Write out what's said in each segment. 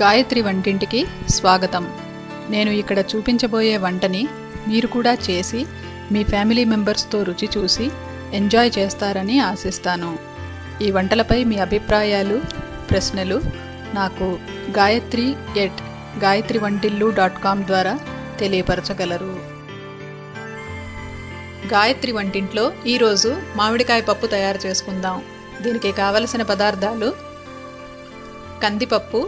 గాయత్రి వంటింటికి స్వాగతం. నేను ఇక్కడ చూపించబోయే వంటని మీరు కూడా చేసి మీ ఫ్యామిలీ మెంబర్స్తో రుచి చూసి ఎంజాయ్ చేస్తారని ఆశిస్తాను. ఈ వంటలపై మీ అభిప్రాయాలు, ప్రశ్నలు నాకు gayatri@gayatrivantillu.com ద్వారా తెలియపరచగలరు. గాయత్రి వంటింట్లో ఈరోజు మామిడికాయ పప్పు తయారు చేసుకుందాం. దీనికి కావలసిన పదార్థాలు: కందిపప్పు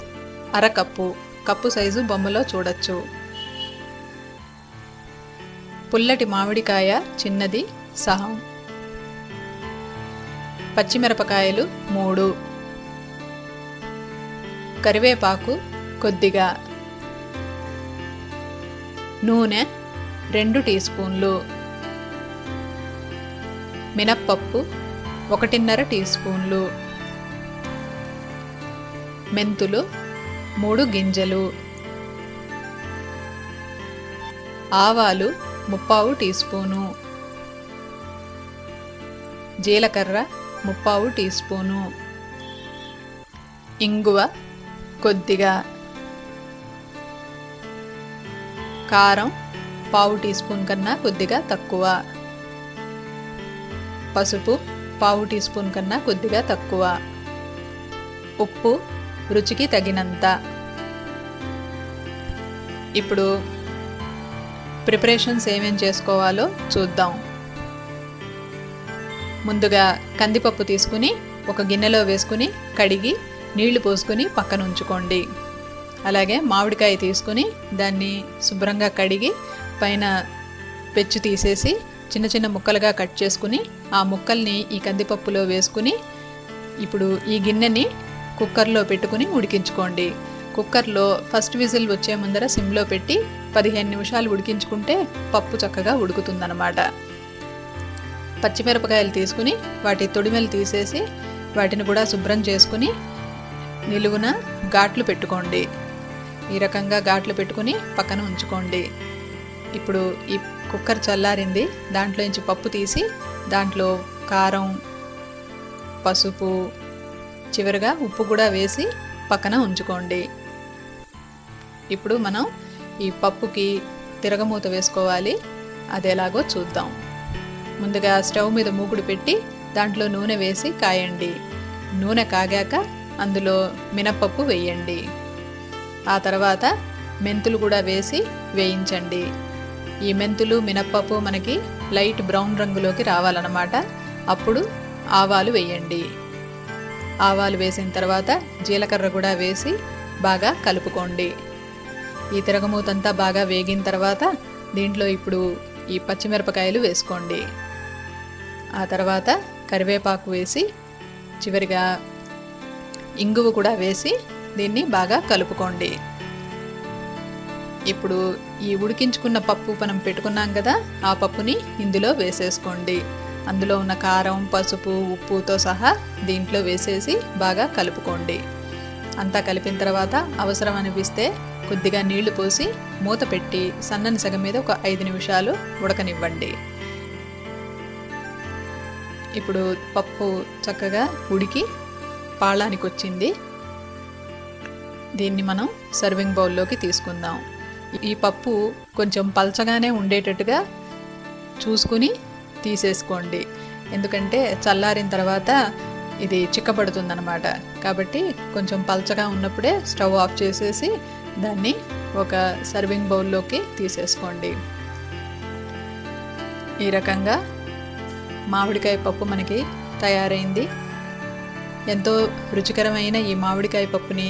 అరకప్పు, కప్పు సైజు బొమ్మలో చూడొచ్చు. పుల్లటి మామిడికాయ చిన్నది సహం, పచ్చిమిరపకాయలు 3, కరివేపాకు కొద్దిగా, నూనె 2 టీ స్పూన్లు, మినప్పప్పు 1.5 టీ స్పూన్లు, మెంతులు 3 గింజలు, ఆవాలు 3/4 టీ స్పూను, జీలకర్ర 3/4 టీ స్పూను, ఇంగువ కొద్దిగా, కారం 1/4 టీ స్పూన్ కన్నా కొద్దిగా తక్కువ, పసుపు 1/4 టీ స్పూన్ కన్నా కొద్దిగా తక్కువ, ఉప్పు రుచికి తగినంత. ఇప్పుడు ప్రిపరేషన్స్ ఏమేం చేసుకోవాలో చూద్దాం. ముందుగా కందిపప్పు తీసుకుని ఒక గిన్నెలో వేసుకుని కడిగి నీళ్లు పోసుకుని పక్కన ఉంచుకోండి. అలాగే మామిడికాయ తీసుకుని దాన్ని శుభ్రంగా కడిగి పైన పెచ్చు తీసేసి చిన్న చిన్న ముక్కలుగా కట్ చేసుకుని ఆ ముక్కల్ని ఈ కందిపప్పులో వేసుకుని ఇప్పుడు ఈ గిన్నెని కుక్కర్లో పెట్టుకుని ఉడికించుకోండి. కుక్కర్లో ఫస్ట్ విజిల్ వచ్చే ముందర సిమ్లో పెట్టి 15 నిమిషాలు ఉడికించుకుంటే పప్పు చక్కగా ఉడుకుతుందన్నమాట. పచ్చిమిరపకాయలు తీసుకుని వాటి తొడిమెలు తీసేసి వాటిని కూడా శుభ్రం చేసుకుని నిలువున ఘాట్లు పెట్టుకోండి. ఈ రకంగా ఘాట్లు పెట్టుకుని పక్కన ఉంచుకోండి. ఇప్పుడు ఈ కుక్కర్ చల్లారింది. దాంట్లో నుంచి పప్పు తీసి దాంట్లో కారం, పసుపు, చివరిగా ఉప్పు కూడా వేసి పక్కన ఉంచుకోండి. ఇప్పుడు మనం ఈ పప్పుకి తిరగమూత వేసుకోవాలి. అది ఎలాగో చూద్దాం. ముందుగా స్టవ్ మీద మూకుడు పెట్టి దాంట్లో నూనె వేసి కాయండి. నూనె కాగాక అందులో మినప్పప్పు వేయండి. ఆ తర్వాత మెంతులు కూడా వేసి వేయించండి. ఈ మెంతులు, మినప్పప్పు మనకి లైట్ బ్రౌన్ రంగులోకి రావాలన్నమాట. అప్పుడు ఆవాలు వేయండి. ఆవాలు వేసిన తర్వాత జీలకర్ర కూడా వేసి బాగా కలుపుకోండి. ఈ తిరగమూతంతా బాగా వేగిన తర్వాత దీంట్లో ఇప్పుడు ఈ పచ్చిమిరపకాయలు వేసుకోండి. ఆ తర్వాత కరివేపాకు వేసి చివరిగా ఇంగువ కూడా వేసి దీన్ని బాగా కలుపుకోండి. ఇప్పుడు ఈ ఉడికించుకున్న పప్పు మనం పెట్టుకున్నాం కదా, ఆ పప్పుని ఇందులో వేసేసుకోండి. అందులో ఉన్న కారం, పసుపు, ఉప్పుతో సహా దీంట్లో వేసేసి బాగా కలుపుకోండి. అంతా కలిపిన తర్వాత అవసరం అనిపిస్తే కొద్దిగా నీళ్లు పోసి మూత పెట్టి సన్నని సెగ మీద ఒక 5 నిమిషాలు ఉడకనివ్వండి. ఇప్పుడు పప్పు చక్కగా ఉడికి పాళానికి వచ్చింది. దీన్ని మనం సర్వింగ్ బౌల్లోకి తీసుకుందాం. ఈ పప్పు కొంచెం పల్చగానే ఉండేటట్టుగా చూసుకుని తీసేసుకోండి. ఎందుకంటే చల్లారిన తర్వాత ఇది చిక్కబడుతుందన్నమాట. కాబట్టి కొంచెం పల్చగా ఉన్నప్పుడే స్టవ్ ఆఫ్ చేసేసి దాన్ని ఒక సర్వింగ్ బౌల్లోకి తీసేసుకోండి. ఈ రకంగా మామిడికాయ పప్పు మనకి తయారైంది. ఎంతో రుచికరమైన ఈ మామిడికాయ పప్పుని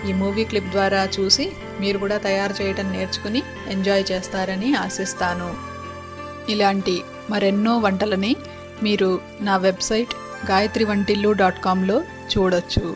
ఈ మూవీ క్లిప్ ద్వారా చూసి మీరు కూడా తయారు చేయడం నేర్చుకుని ఎంజాయ్ చేస్తారని ఆశిస్తాను. ఇలాంటి మరెన్నో వంటలని మీరు నా వెబ్సైట్ gayatrivantillu.comలో చూడొచ్చు.